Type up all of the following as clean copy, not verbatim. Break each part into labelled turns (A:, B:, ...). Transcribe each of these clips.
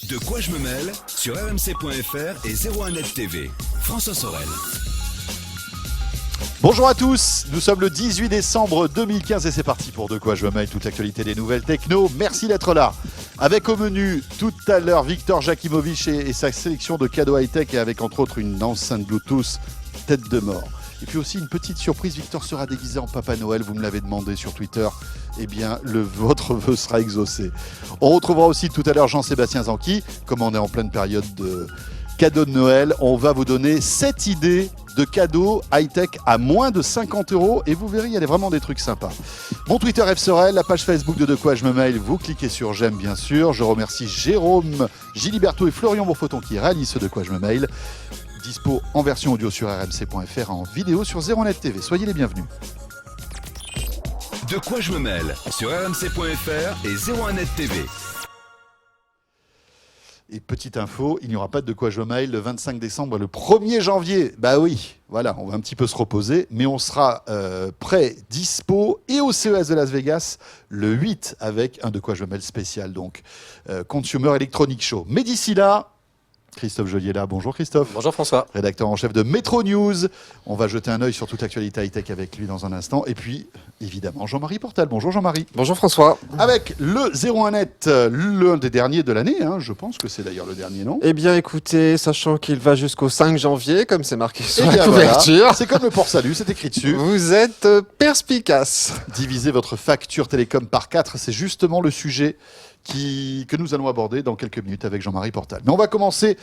A: De quoi je me mêle sur rmc.fr et 01net TV. François Sorel.
B: Bonjour à tous, nous sommes le 18 décembre 2015 et c'est parti pour De quoi je me mêle, toute l'actualité des nouvelles techno. Merci d'être là. Avec au menu tout à l'heure Victor Jakimovic et sa sélection de cadeaux high-tech et avec entre autres une enceinte Bluetooth tête de mort. Et puis aussi une petite surprise, Victor sera déguisé en Papa Noël, vous me l'avez demandé sur Twitter. Eh bien, votre vœu sera exaucé. On retrouvera aussi tout à l'heure Jean-Sébastien Zanqui. Comme on est en pleine période de cadeaux de Noël, on va vous donner 7 idées de cadeaux high-tech à moins de 50 € et vous verrez, il y a vraiment des trucs sympas. Mon Twitter F Sorel, la page Facebook de quoi je me mêle, vous cliquez sur j'aime bien sûr. Je remercie Jérôme, Giliberto et Florian Bourfoton qui réalisent ce De quoi je me mêle. Dispo en version audio sur rmc.fr, en vidéo sur 01net TV. Soyez les bienvenus.
A: De quoi je me mêle sur rmc.fr et 01net TV.
B: Et petite info, il n'y aura pas de quoi je me mêle le 25 décembre, le 1er janvier. Bah oui, voilà, on va un petit peu se reposer, mais on sera prêt, dispo et au CES de Las Vegas le 8 avec un De quoi je me mêle spécial, donc Consumer Electronic Show. Mais d'ici là, Christophe Joliet là. Bonjour Christophe.
C: Bonjour François.
B: Rédacteur en chef de Metro News. On va jeter un œil sur toute l'actualité high-tech avec lui dans un instant. Et puis, évidemment, Jean-Marie Portal. Bonjour Jean-Marie.
C: Bonjour François.
B: Avec le 01net, l'un des derniers de l'année. Je pense que c'est d'ailleurs le dernier, non ?
C: Eh bien écoutez, sachant qu'il va jusqu'au 5 janvier, comme c'est marqué sur la
B: Voilà.
C: couverture,
B: C'est comme le port-salut, c'est écrit dessus.
C: vous êtes perspicace.
B: Diviser votre facture télécom par 4, c'est justement le sujet que nous allons aborder dans quelques minutes avec Jean-Marie Portal. Mais on va commencer,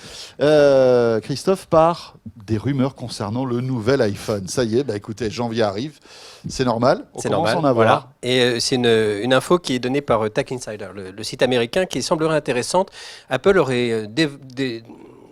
B: Christophe, par des rumeurs concernant le nouvel iPhone. Ça y est, écoutez, janvier arrive, c'est normal, on commence à en avoir.
D: Voilà. Et c'est une info qui est donnée par Tech Insider, le site américain, qui semblerait intéressante. Apple aurait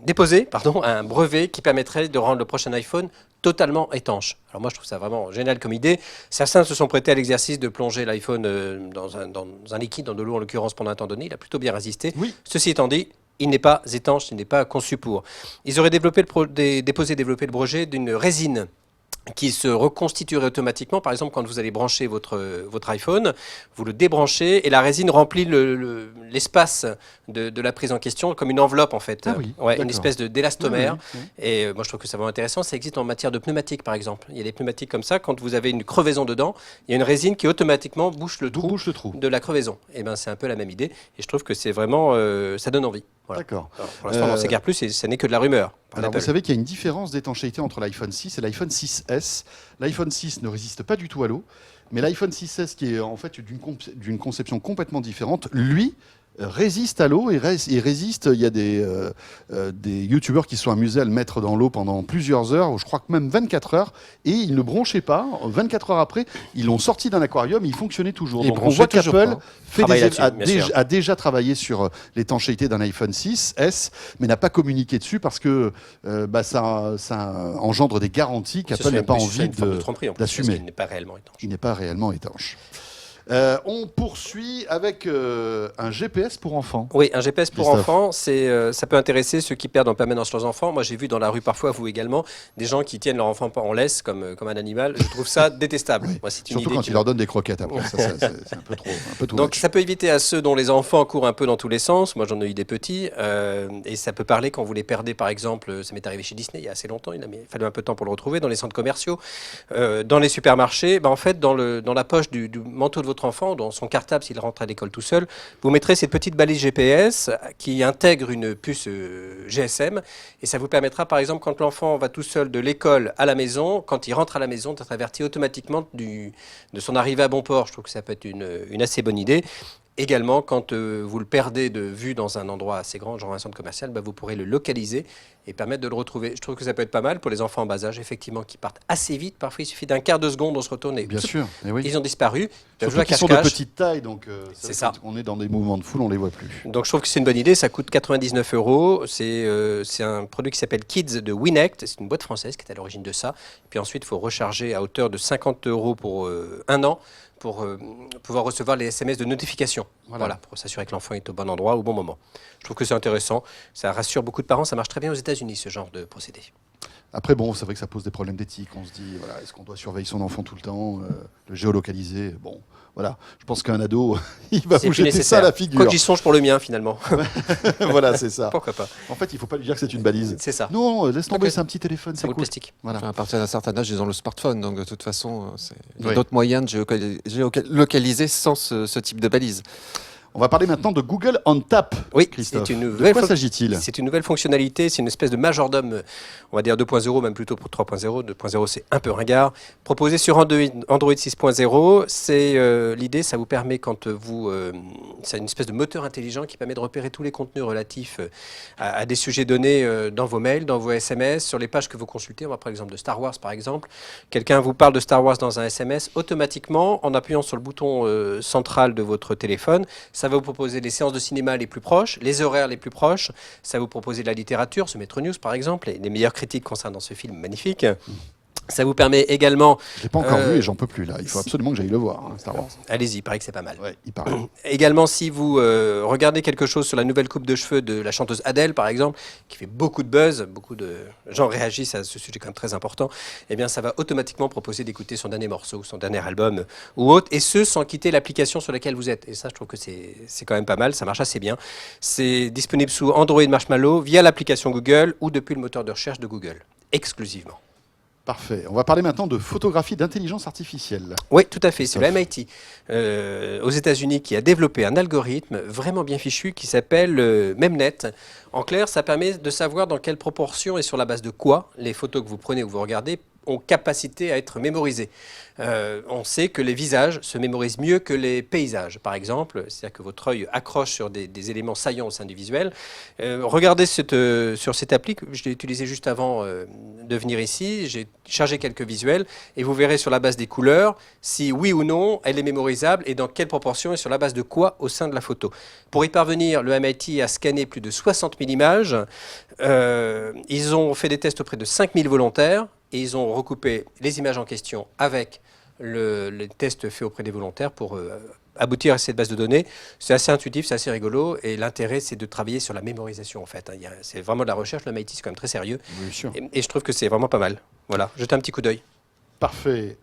D: déposé un brevet qui permettrait de rendre le prochain iPhone totalement étanche. Alors moi, je trouve ça vraiment génial comme idée. Certains se sont prêtés à l'exercice de plonger l'iPhone dans un liquide, dans de l'eau en l'occurrence, pendant un temps donné. Il a plutôt bien résisté.
B: Oui.
D: Ceci étant dit, il n'est pas étanche, il n'est pas conçu pour. Ils auraient développé le projet d'une résine qui se reconstituerait automatiquement. Par exemple, quand vous allez brancher votre iPhone, vous le débranchez et la résine remplit l'espace de la prise en question comme une enveloppe en fait.
B: Ah oui,
D: une espèce d'élastomère.
B: Oui.
D: Et moi je trouve que c'est vraiment intéressant. Ça existe en matière de pneumatiques par exemple. Il y a des pneumatiques comme ça, quand vous avez une crevaison dedans, il y a une résine qui automatiquement bouche le trou de la crevaison. Et ben c'est un peu la même idée. Et je trouve que c'est vraiment, ça donne envie. Voilà.
B: D'accord.
D: Alors, pour l'instant, on n'en s'égare plus et ça n'est que de la rumeur.
B: Alors vous savez qu'il y a une différence d'étanchéité entre l'iPhone 6 et l'iPhone 6S. L'iPhone 6 ne résiste pas du tout à l'eau, mais l'iPhone 6S, qui est en fait d'une conception complètement différente, lui résiste à l'eau et résiste. Il y a des youtubeurs qui se sont amusés à le mettre dans l'eau pendant plusieurs heures, je crois que même 24 heures, et il ne bronchait pas. 24 heures après, ils l'ont sorti d'un aquarium et il fonctionnait toujours. Donc on voit qu'Apple a déjà travaillé sur l'étanchéité d'un iPhone 6S, mais n'a pas communiqué dessus parce que ça engendre des garanties qu'Apple n'a pas envie d'assumer.
D: Il n'est pas réellement étanche.
B: Il n'est pas réellement étanche. On poursuit avec un GPS pour enfants.
D: Oui, un GPS pour
B: Christophe.
D: enfants, ça peut intéresser ceux qui perdent en permanence leurs enfants. Moi, j'ai vu dans la rue parfois, vous également, des gens qui tiennent leur enfant en laisse comme un animal. Je trouve ça détestable.
B: Oui.
D: Moi, c'est une
B: Surtout
D: idée
B: quand ils leur donnent des croquettes après. C'est un peu trop.
D: Donc, ça peut éviter à ceux dont les enfants courent un peu dans tous les sens. Moi, j'en ai eu des petits. Et ça peut parler quand vous les perdez, par exemple. Ça m'est arrivé chez Disney il y a assez longtemps. Il a fallu un peu de temps pour le retrouver. Dans les centres commerciaux, dans les supermarchés. En fait, dans la poche du manteau de votre enfant, dans son cartable s'il rentre à l'école tout seul, vous mettrez cette petite balise GPS qui intègre une puce GSM et ça vous permettra par exemple quand l'enfant va tout seul de l'école à la maison, quand il rentre à la maison, d'être averti automatiquement de son arrivée à bon port. Je trouve que ça peut être une assez bonne idée. Également, quand vous le perdez de vue dans un endroit assez grand, genre un centre commercial, vous pourrez le localiser et permettre de le retrouver. Je trouve que ça peut être pas mal pour les enfants en bas âge, effectivement, qui partent assez vite. Parfois, il suffit d'un quart de seconde, on se retourne et
B: Bien sûr. Et oui.
D: ils ont disparu.
B: Surtout qu'ils sont de petite taille, donc
D: c'est ça.
B: On est dans des mouvements de foule, on les voit plus.
D: Donc je trouve que c'est une bonne idée. Ça coûte 99 €. C'est un produit qui s'appelle Kids de Winect. C'est une boîte française qui est à l'origine de ça. Puis ensuite, il faut recharger à hauteur de 50 € pour un an, pour pouvoir recevoir les SMS de notification. Voilà, pour s'assurer que l'enfant est au bon endroit au bon moment. Je trouve que c'est intéressant. Ça rassure beaucoup de parents. Ça marche très bien aux États-Unis, ce genre de procédé.
B: Après, bon, c'est vrai que ça pose des problèmes d'éthique. On se dit, voilà, est-ce qu'on doit surveiller son enfant tout le temps, le géolocaliser? Bon, voilà. Je pense qu'un ado, il va
D: C'est
B: vous
D: plus
B: jeter ça à
D: nécessaire.
B: la figure.
D: Quoi que j'y songe pour le mien, finalement.
B: Voilà, c'est ça.
D: Pourquoi pas?
B: En fait, il faut pas lui dire que c'est une balise.
D: C'est ça.
B: Non, laisse tomber,
D: Ok.
B: c'est un petit téléphone,
D: Ça
B: c'est
D: vaut le
B: cool.
D: plastique.
B: Voilà.
C: Enfin, à partir d'un certain âge, ils ont le smartphone, donc de toute façon, il y a
B: Oui.
C: d'autres moyens de géolocaliser sans ce type de balise.
B: On va parler maintenant de Google on Tap.
D: Oui,
B: Christophe.
D: c'est une
B: De
D: nouvelle
B: quoi s'agit-il?
D: C'est une nouvelle fonctionnalité, c'est une espèce de majordome, on va dire 2.0, même plutôt pour 3.0. 2.0, c'est un peu ringard. Proposé sur Android 6.0, c'est l'idée, ça vous permet quand c'est une espèce de moteur intelligent qui permet de repérer tous les contenus relatifs à des sujets donnés dans vos mails, dans vos SMS, sur les pages que vous consultez. On va prendre l'exemple de Star Wars, par exemple. Quelqu'un vous parle de Star Wars dans un SMS, automatiquement, en appuyant sur le bouton central de votre téléphone, ça va vous proposer les séances de cinéma les plus proches, les horaires les plus proches. Ça va vous proposer de la littérature, ce Metro News par exemple, et les meilleures critiques concernant ce film magnifique. Ça vous permet également...
B: Je l'ai pas encore vu et j'en peux plus là. Il faut absolument que j'aille le voir, hein, Star Wars.
D: Allez-y, il paraît que c'est pas mal.
B: Ouais, il paraît.
D: Également, si vous regardez quelque chose sur la nouvelle coupe de cheveux de la chanteuse Adele, par exemple, qui fait beaucoup de buzz, beaucoup de gens réagissent à ce sujet quand même très important, eh bien, ça va automatiquement proposer d'écouter son dernier morceau, son dernier album ou autre, et ce, sans quitter l'application sur laquelle vous êtes. Et ça, je trouve que c'est quand même pas mal, ça marche assez bien. C'est disponible sous Android Marshmallow, via l'application Google ou depuis le moteur de recherche de Google, exclusivement.
B: Parfait. On va parler maintenant de photographie d'intelligence artificielle.
D: Oui, tout à fait. C'est le MIT aux États-Unis qui a développé un algorithme vraiment bien fichu qui s'appelle MemNet. En clair, ça permet de savoir dans quelle proportion et sur la base de quoi les photos que vous prenez ou vous regardez ont capacité à être mémorisées. On sait que les visages se mémorisent mieux que les paysages, par exemple. C'est-à-dire que votre œil accroche sur des éléments saillants au sein du visuel. Regardez sur cette appli, je l'ai utilisée juste avant de venir ici. J'ai chargé quelques visuels et vous verrez sur la base des couleurs si oui ou non elle est mémorisable et dans quelle proportion et sur la base de quoi au sein de la photo. Pour y parvenir, le MIT a scanné plus de 60 000 images. Ils ont fait des tests auprès de 5000 volontaires et ils ont recoupé les images en question avec les tests faits auprès des volontaires pour aboutir à cette base de données. C'est assez intuitif, c'est assez rigolo et l'intérêt c'est de travailler sur la mémorisation en fait. C'est vraiment de la recherche, le MIT c'est quand même très sérieux
B: Bien sûr.
D: et je trouve que c'est vraiment pas mal. Voilà, jetez un petit coup d'œil.
B: Parfait.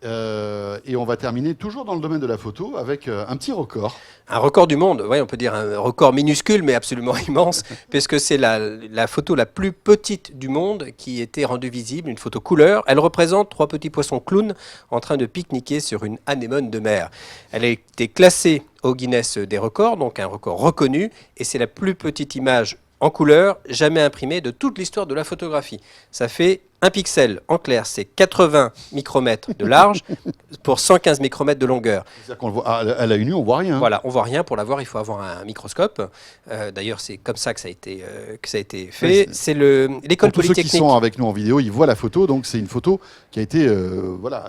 B: Et on va terminer toujours dans le domaine de la photo avec un petit record.
D: Un record du monde, ouais, on peut dire un record minuscule mais absolument immense, puisque c'est la photo la plus petite du monde qui était rendue visible, une photo couleur. Elle représente 3 petits poissons clowns en train de pique-niquer sur une anémone de mer. Elle a été classée au Guinness des records, donc un record reconnu, et c'est la plus petite image en couleur jamais imprimée de toute l'histoire de la photographie. Ça fait 1 pixel, en clair, c'est 80 micromètres de large pour 115 micromètres de longueur.
B: C'est-à-dire qu'on le voit à l'œil nu, on voit rien.
D: Voilà, on voit rien. Pour l'avoir, il faut avoir un microscope. D'ailleurs, c'est comme ça que ça a été fait.
B: Oui,
D: c'est l'école
B: Pour tous ceux qui
D: polytechnique.
B: sont avec nous en vidéo, ils voient la photo, donc c'est une photo qui a été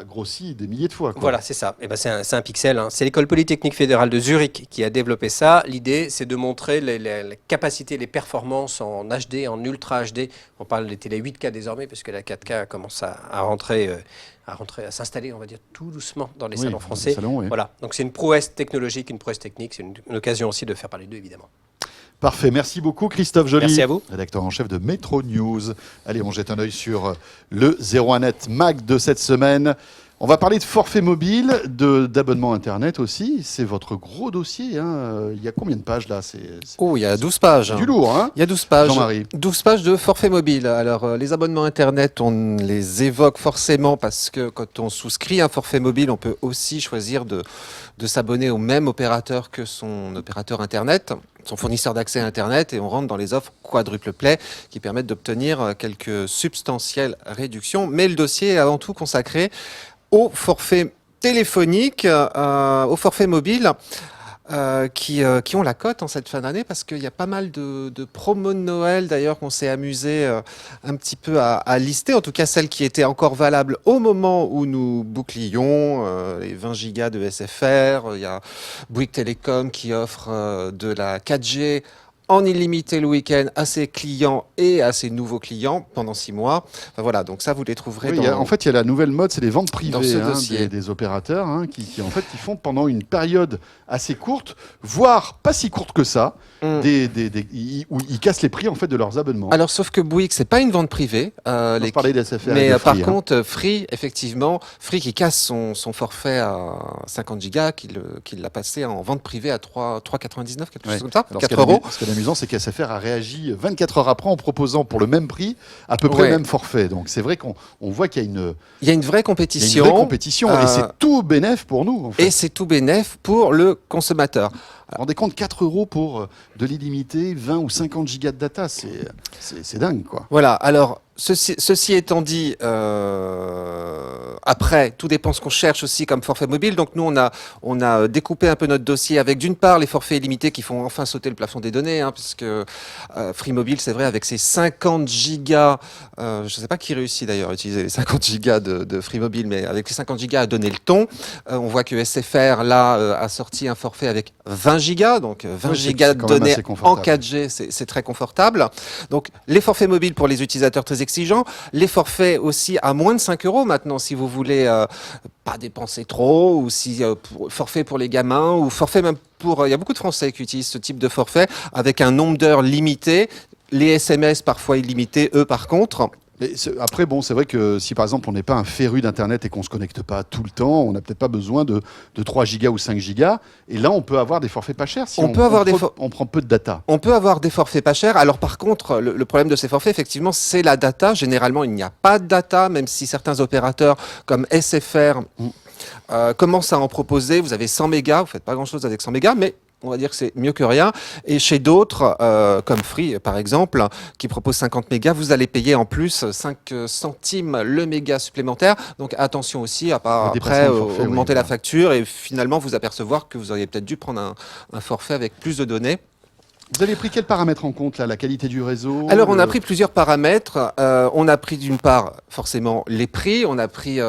B: grossie des milliers de fois. Quoi.
D: Voilà, c'est ça. Et ben, c'est un pixel. Hein. C'est l'école polytechnique fédérale de Zurich qui a développé ça. L'idée, c'est de montrer les capacités, les performances en HD, en ultra HD. On parle des télé 8K désormais, parce que la 4K commence à rentrer, à s'installer, on va dire, tout doucement dans les salons français.
B: Oui.
D: Voilà. Donc c'est une prouesse technologique, une prouesse technique. C'est une occasion aussi de faire parler d'eux, évidemment.
B: Parfait, merci beaucoup Christophe Joly,
D: Merci à vous.
B: rédacteur en chef de Metro News. Allez, on jette un œil sur le 01net Mag de cette semaine. On va parler de forfait mobile, d'abonnement Internet aussi. C'est votre gros dossier. Hein. Il y a combien de pages là?
C: Oh, il y a 12 pages.
B: Du lourd, hein?
C: Il y a 12 pages.
B: Jean-Marie.
C: 12 pages de forfait mobile. Alors, les abonnements Internet, on les évoque forcément parce que quand on souscrit un forfait mobile, on peut aussi choisir de s'abonner au même opérateur que son opérateur Internet, son fournisseur d'accès à Internet, et on rentre dans les offres quadruple play qui permettent d'obtenir quelques substantielles réductions. Mais le dossier est avant tout consacré au forfait téléphonique, au forfait mobile, qui ont la cote en cette fin d'année, parce qu'il y a pas mal de promos de Noël d'ailleurs qu'on s'est amusé un petit peu à lister, en tout cas celles qui étaient encore valables au moment où nous bouclions les 20 gigas de SFR. Il y a Bouygues Télécom qui offre de la 4G en illimité le week-end à ses clients et à ses nouveaux clients pendant 6 mois. Enfin, voilà, donc ça, vous les trouverez
B: Oui,
C: dans...
B: en fait, il y a la nouvelle mode, c'est les ventes privées
C: Dans ce dossier.
B: des opérateurs qui, en fait, qui font pendant une période assez courte, voire pas si courte que ça, où ils cassent les prix en fait de leurs abonnements.
C: Alors, sauf que Bouygues, c'est pas une vente privée.
B: On parlait d'SFR
C: mais
B: et de
C: par
B: Free,
C: contre, Free, effectivement, Free qui casse son forfait à 50 gigas, qui l'a passé en vente privée à 3,99, quelque chose comme ça,
B: Alors,
C: 4 euros.
B: Ce qui est amusant, c'est qu'SFR a réagi 24 heures après en proposant pour le même prix à peu près le même forfait. Donc c'est vrai qu'on voit qu'il y a
C: Il y a une vraie
B: une
C: compétition.
B: vraie compétition et c'est tout bénef pour nous. En fait.
C: Et c'est tout bénef pour le consommateur.
B: Vous vous rendez compte, 4 euros pour de l'illimité, 20 ou 50 gigas de data, c'est dingue, quoi.
C: Voilà, alors, ceci étant dit, après, tout dépend ce qu'on cherche aussi comme forfait mobile. Donc nous, on a découpé un peu notre dossier avec, d'une part, les forfaits illimités qui font enfin sauter le plafond des données, puisque Free Mobile, c'est vrai, avec ses 50 gigas, je ne sais pas qui réussit d'ailleurs à utiliser les 50 gigas de Free Mobile, mais avec les 50 gigas à donner le ton. On voit que SFR, là, a sorti un forfait avec 20 gigas, donc 20 gigas de données en 4G, c'est très confortable. Donc les forfaits mobiles pour les utilisateurs très exigeants, les forfaits aussi à moins de 5 euros maintenant si vous voulez pas dépenser trop, ou si forfait pour les gamins, ou forfait même pour... Il y a beaucoup de Français qui utilisent ce type de forfait avec un nombre d'heures limité, les SMS parfois illimités, eux par contre...
B: Mais après, bon, c'est vrai que si par exemple on n'est pas un féru d'Internet et qu'on ne se connecte pas tout le temps, on n'a peut-être pas besoin de 3 gigas ou 5 gigas. Et là, on peut avoir des forfaits pas chers si on prend peu de data.
C: On peut avoir des forfaits pas chers. Alors par contre, le problème de ces forfaits, effectivement, c'est la data. Généralement, il n'y a pas de data, même si certains opérateurs comme SFR commencent à en proposer. Vous avez 100 mégas, vous ne faites pas grand-chose avec 100 mégas, mais... on va dire que c'est mieux que rien. Et chez d'autres, comme Free par exemple, qui propose 50 mégas, vous allez payer en plus 5 centimes le méga supplémentaire. Donc attention aussi à pas après augmenter la facture et finalement vous apercevoir que vous auriez peut-être dû prendre un forfait avec plus de données.
B: Vous avez pris quels paramètres en compte là? La qualité du réseau?
C: Alors on a pris plusieurs paramètres. On a pris d'une part forcément les prix, on a pris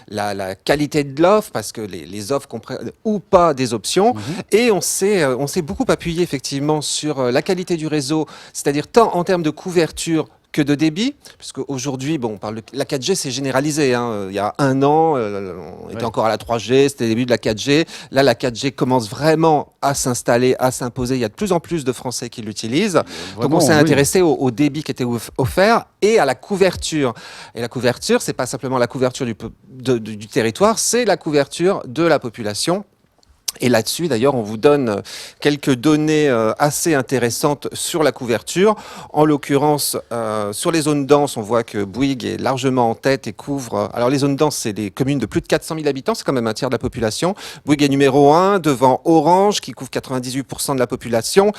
C: la qualité de l'offre parce que les offres comprennent ou pas des options, et on s'est beaucoup appuyé effectivement sur la qualité du réseau, c'est-à-dire tant en termes de couverture que de débit, puisque aujourd'hui, bon, on parle de la 4G, c'est généralisé. Il y a un an, on était encore à la 3G, c'était le début de la 4G. Là, la 4G commence vraiment à s'installer, à s'imposer. Il y a de plus en plus de Français qui l'utilisent. Donc, on s'est intéressé au débit qui était offert et à la couverture. Et la couverture, c'est pas simplement la couverture du territoire, c'est la couverture de la population. Et là-dessus, d'ailleurs, on vous donne quelques données assez intéressantes sur la couverture. En l'occurrence, sur les zones denses, on voit que Bouygues est largement en tête et couvre... Alors, les zones denses, c'est les communes de plus de 400 000 habitants, c'est quand même un tiers de la population. Bouygues est numéro 1, devant Orange, qui couvre 98% de la population.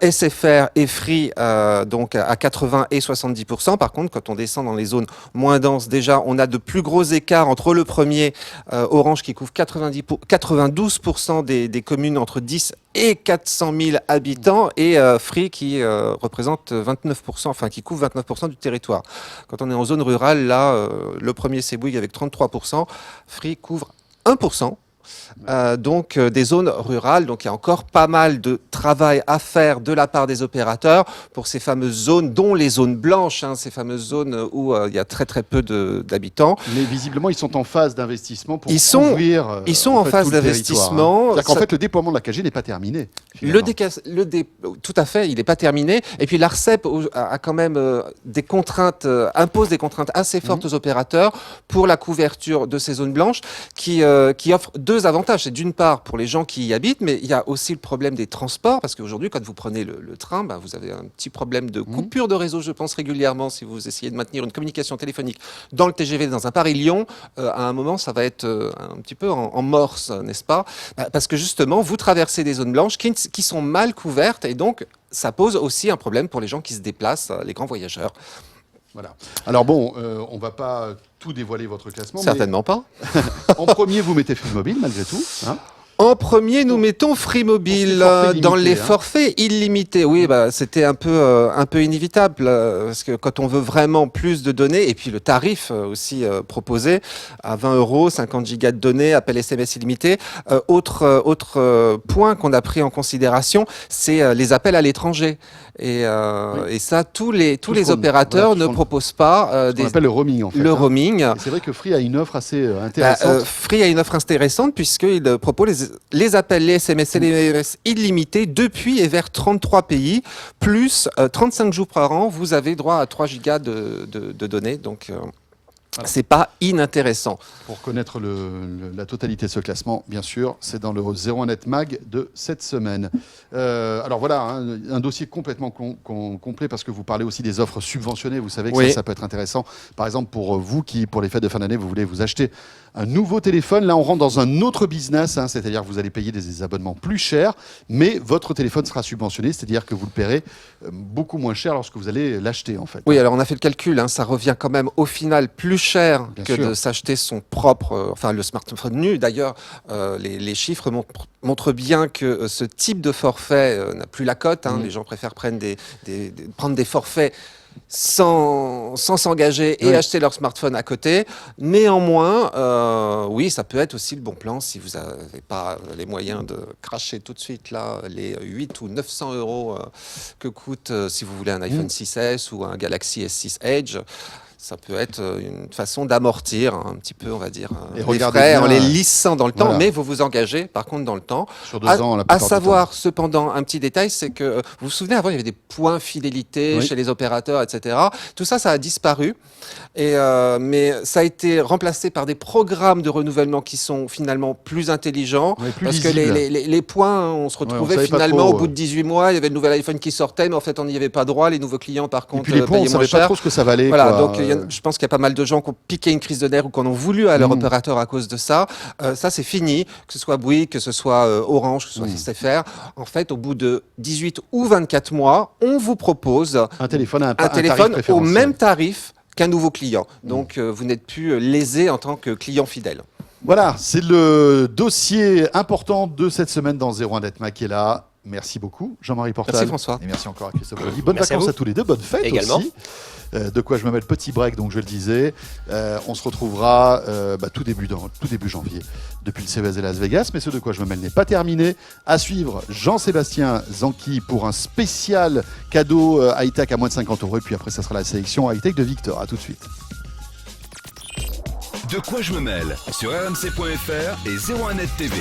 C: SFR et Free, donc à 80 et 70%. Par contre, quand on descend dans les zones moins denses, déjà, on a de plus gros écarts entre le premier, Orange, qui couvre 92% des communes entre 10 et 400 000 habitants, et Free qui représente 29%, enfin qui couvre 29% du territoire. Quand on est en zone rurale, là, le premier c'est Bouygues avec 33%, Free couvre 1%. Donc des zones rurales, donc il y a encore pas mal de travail à faire de la part des opérateurs pour ces fameuses zones, dont les zones blanches, ces fameuses zones où il y a très très peu d'habitants.
B: Mais visiblement, ils sont en phase d'investissement pour couvrir.
C: Ils sont en phase d'investissement.
B: C'est-à-dire qu'en fait, le déploiement de la 4G n'est pas terminé.
C: Tout à fait, il n'est pas terminé. Et puis l'ARCEP a quand même des contraintes, impose des contraintes assez fortes aux opérateurs pour la couverture de ces zones blanches, qui offrent deux avantages. C'est d'une part pour les gens qui y habitent, mais il y a aussi le problème des transports, parce qu'aujourd'hui, quand vous prenez le train, vous avez un petit problème de coupure de réseau, je pense, régulièrement, si vous essayez de maintenir une communication téléphonique dans le TGV, dans un Paris-Lyon, à un moment, ça va être un petit peu en morse, n'est-ce pas? Parce que justement, vous traversez des zones blanches qui sont mal couvertes, et donc, ça pose aussi un problème pour les gens qui se déplacent, les grands voyageurs.
B: Voilà. Alors bon, on ne va pas tout dévoiler votre classement.
C: Certainement pas.
B: En premier, vous mettez Free Mobile, malgré tout.
C: En premier, nous mettons Free Mobile dans les forfaits illimités. Oui, c'était un peu inévitable parce que quand on veut vraiment plus de données, et puis le tarif aussi proposé à 20 €, 50 gigas de données, appel SMS illimité. Autre point qu'on a pris en considération, c'est les appels à l'étranger. Et ça, tous les opérateurs ne proposent pas
B: ce qu'on appelle le roaming en fait.
C: Le roaming.
B: Et c'est vrai que Free a une offre assez intéressante.
C: Free a une offre intéressante puisqu'il propose les appels, les SMS et les SMS illimités depuis et vers 33 pays, plus 35 jours par an, vous avez droit à 3 gigas de données. Donc, c'est pas inintéressant.
B: Pour connaître la totalité de ce classement, bien sûr, c'est dans le 01net Mag de cette semaine. Alors voilà, un dossier complètement complet parce que vous parlez aussi des offres subventionnées. Vous savez que ça peut être intéressant. Par exemple, pour vous qui, pour les fêtes de fin d'année, vous voulez vous acheter un nouveau téléphone. Là, on rentre dans un autre business, c'est-à-dire que vous allez payer des abonnements plus chers, mais votre téléphone sera subventionné, c'est-à-dire que vous le paierez beaucoup moins cher lorsque vous allez l'acheter, en fait.
C: Oui, alors on a fait le calcul, ça revient quand même au final plus cher de s'acheter son propre, le smartphone nu. D'ailleurs, les chiffres montrent bien que ce type de forfait n'a plus la cote. Les gens préfèrent prendre des forfaits sans s'engager et acheter leur smartphone à côté. Néanmoins, oui, ça peut être aussi le bon plan si vous n'avez pas les moyens de cracher tout de suite là, les 800 ou 900 € que coûte si vous voulez un iPhone 6S ou un Galaxy S6 Edge. Ça peut être une façon d'amortir un petit peu, on va dire, les frais en les lissant dans le temps, mais vous vous engagez par contre dans le temps.
B: Sur 2 ans,
C: à savoir, cependant, un petit détail, c'est que vous vous souvenez, avant, il y avait des points fidélité chez les opérateurs, etc. Tout ça, ça a disparu. Mais ça a été remplacé par des programmes de renouvellement qui sont finalement plus intelligents. Parce que les points, on se retrouvait finalement au bout de 18 mois, il y avait le nouvel iPhone qui sortait, mais en fait, on n'y avait pas droit. Les nouveaux clients, par contre,
B: et puis les points, on ne savait pas trop ce que ça valait.
C: Voilà, donc je pense qu'il y a pas mal de gens qui ont piqué une crise de nerfs ou qui en ont voulu à leur opérateur à cause de ça. Ça, c'est fini. Que ce soit Bouygues, que ce soit Orange, que ce soit SFR. En fait, au bout de 18 ou 24 mois, on vous propose
B: un téléphone
C: au même tarif qu'un nouveau client. Donc, vous n'êtes plus lésé en tant que client fidèle.
B: Voilà, c'est le dossier important de cette semaine dans 01net Mag qui est là. Merci beaucoup, Jean-Marie Portal.
C: Merci François.
B: Et merci encore à Christophe Joly. Bonnes vacances à tous les deux, bonnes fêtes également. Aussi. De quoi je me mets le petit break, donc je le disais. On se retrouvera tout début janvier depuis le CES de Las Vegas. Mais ce de quoi je me mêle n'est pas terminé. À suivre, Jean-Sébastien Zanqui pour un spécial cadeau high-tech à moins de 50 €. Et puis après, ça sera la sélection high-tech de Victor. À tout de suite.
A: De quoi je me mêle sur rmc.fr et 01net TV.